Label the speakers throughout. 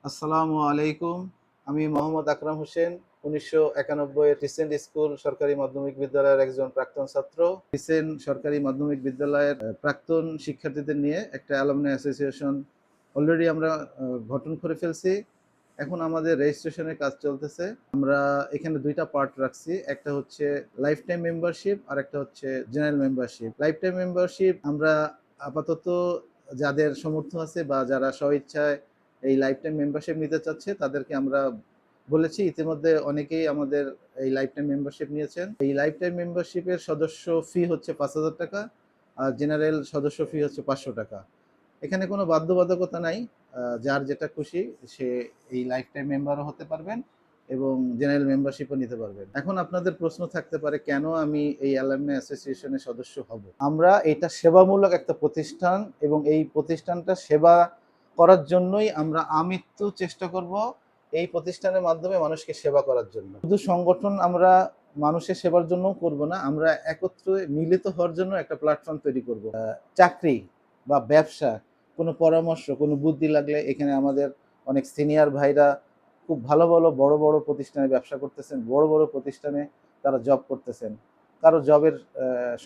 Speaker 1: আসসালামু আলাইকুম। আমি মোহাম্মদ আকরাম হোসেন। ১৯৯১ ক্রিসেন্ট স্কুল সরকারি মাধ্যমিক বিদ্যালয়ের একজন প্রাক্তন ছাত্র। ক্রিসেন্ট সরকারি মাধ্যমিক বিদ্যালয়ের প্রাক্তন শিক্ষার্থীদের নিয়ে একটা অ্যালুমনাই অ্যাসোসিয়েশন অলরেডি আমরা গঠন করে ফেলছি। এখন আমাদের রেজিস্ট্রেশনের কাজ চলতেছে। আমরা এখানে ২ টা পার্ট রাখছি। একটা হচ্ছে লাইফ টাইম মেম্বারশিপ আর একটা হচ্ছে general membership. Life time membership আমরা আপাতত যাদের সামর্থ্য আছে বা যারা স্বইচ্ছায় এই লাইফ টাইম মেম্বারশিপ নিতে চাচ্ছে তাদেরকে আমরা বলেছি। ইতিমধ্যে অনেকেই আমাদের এই লাইফ টাইম মেম্বারশিপ নিয়েছেন। এই লাইফ টাইম মেম্বারশিপের সদস্য ফি হচ্ছে ৫,০০০ টাকা আর জেনারেল সদস্য ফি হচ্ছে ৫০০ টাকা। এখানে কোনো বাধ্যবাধকতা নাই। যার যেটা খুশি সে এই লাইফ টাইম মেম্বারও হতে পারবেন এবং জেনারেল মেম্বারশিপও নিতে পারবেন। এখন আপনাদের প্রশ্ন থাকতে পারে কেন আমি এই অ্যালুমনাই অ্যাসোসিয়েশনের সদস্য হব? আমরা এটা সেবামূলক একটা প্রতিষ্ঠান এবং এই প্রতিষ্ঠানটা সেবা করার জন্যই আমরা আমৃত্যু চেষ্টা করব এই প্রতিষ্ঠানের মাধ্যমে মানুষকে সেবা করার জন্য। শুধু সংগঠন আমরা মানুষের সেবার জন্যও করব না, আমরা একত্রে মিলিত হওয়ার জন্য একটা প্ল্যাটফর্ম তৈরি করব। চাকরি বা ব্যবসা, কোনো পরামর্শ, কোনো বুদ্ধি লাগলে এখানে আমাদের অনেক সিনিয়র ভাইরা খুব ভালো ভালো বড় বড় প্রতিষ্ঠানে ব্যবসা করতেছেন, বড় বড় প্রতিষ্ঠানে তারা জব করতেছেন। কারো জবের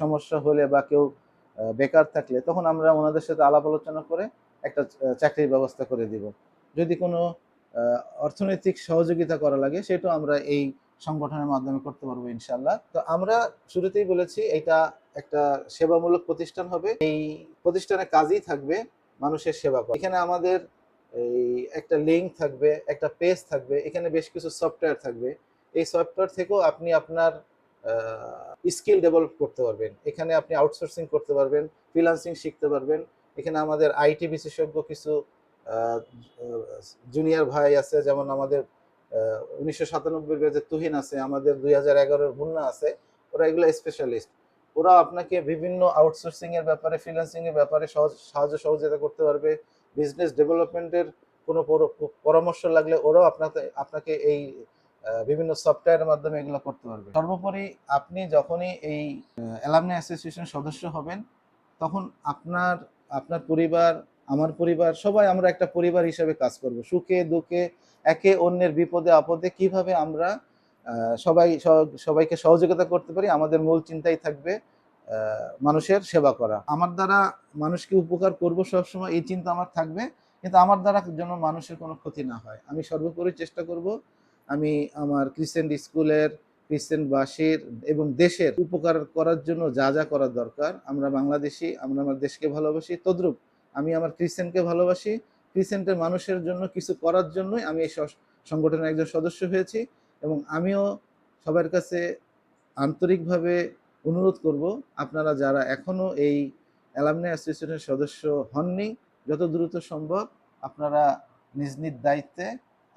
Speaker 1: সমস্যা হলে বা কেউ বেকার থাকলে তখন আমরা ওনাদের সাথে আলাপ আলোচনা করে একটা চাকরির ব্যবস্থা করে দিব। যদি কোনো অর্থনৈতিক সহযোগিতা করা লাগে সেটাও আমরা এই সংগঠনের মাধ্যমে করতে পারবো ইনশাল্লাহ। তো আমরা শুরুতেই বলেছি এটা একটা সেবামূলক প্রতিষ্ঠান হবে। এই প্রতিষ্ঠানের কাজই থাকবে মানুষের সেবা করা। এখানে আমাদের এই একটা লিঙ্ক থাকবে, একটা পেজ থাকবে, এখানে বেশ কিছু সফটওয়্যার থাকবে। এই সফটওয়্যার থেকেও আপনি আপনার স্কিল ডেভেলপ করতে পারবেন। এখানে আপনি আউটসোর্সিং করতে পারবেন, ফ্রিল্যান্সিং শিখতে পারবেন। এখানে আমাদের আইটি বিশেষজ্ঞ কিছু জুনিয়র ভাই আছে, যেমন আমাদের ১৯৯৭ ব্যাচের তুহিন আছে, আমাদের ২০১১-র মুন্না আছে। ওরা এগুলো স্পেশালিস্ট। ওরা আপনাকে বিভিন্ন আউটসোর্সিং এর ব্যাপারে, ফ্রিল্যান্সিং এর ব্যাপারে সাহায্য সহযোগিতা করতে পারবে। বিজনেস ডেভেলপমেন্টের কোনো পরামর্শ লাগলে ওরাও আপনাকে এই বিভিন্ন সফটওয়্যারের মাধ্যমে এগুলো করতে পারবে। সর্বোপরি আপনি যখনই এই অ্যালামনাই অ্যাসোসিয়েশন সদস্য হবেন তখন আপনার আপনার পরিবার, আমার পরিবার, সবাই আমরা একটা পরিবার হিসেবে কাজ করব। সুখে দুঃখে, একে অন্যের বিপদে আপদে কিভাবে আমরা সবাইকে সহযোগিতা করতে পারি, আমাদের মূল চিন্তাই থাকবে মানুষের সেবা করা। আমার দ্বারা মানুষকে উপকার করব সবসময় এই চিন্তা আমার থাকবে, কিন্তু আমার দ্বারা যেন মানুষের কোনো ক্ষতি না হয়। আমি সর্বোপরি চেষ্টা করব আমি আমার ক্রিসেন্ট স্কুলের, ক্রিসেন্টবাসীর এবং দেশের উপকার করার জন্য যা যা করার দরকার। আমরা বাংলাদেশি, আমরা আমার দেশকে ভালোবাসি, তদ্রূপ আমি আমার ক্রিসেন্টকে ভালোবাসি। ক্রিসেন্টের মানুষের জন্য কিছু করার জন্যই আমি এই সংগঠনের একজন সদস্য হয়েছি এবং আমিও সবার কাছে আন্তরিকভাবে অনুরোধ করব আপনারা যারা এখনও এই অ্যালামনাই অ্যাসোসিয়েশনের সদস্য হননি, যত দ্রুত সম্ভব আপনারা নিজ নিজ দায়িত্বে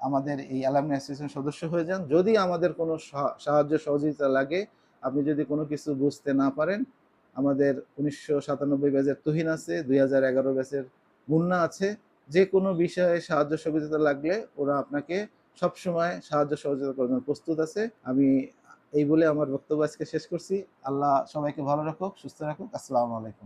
Speaker 1: আমাদের এই অ্যালামনাই অ্যাসোসিয়েশন সদস্য হয়ে যান। যদি আমাদের কোনো সাহায্য সহযোগিতা লাগে, আপনি যদি কোনো কিছু বুঝতে না পারেন, আমাদের ১৯৯৭ ব্যাচের তুহিন আছে, ২০১১ ব্যাচের মুন্না আছে। যে কোনো বিষয়ে সাহায্য সহযোগিতা লাগলে ওরা আপনাকে সবসময় সাহায্য সহযোগিতা করার জন্য প্রস্তুত আছে। আমি এই বলে আমার বক্তব্য আজকে শেষ করছি। আল্লাহ সবাইকে ভালো রাখুক, সুস্থ রাখুক। আসসালামু আলাইকুম।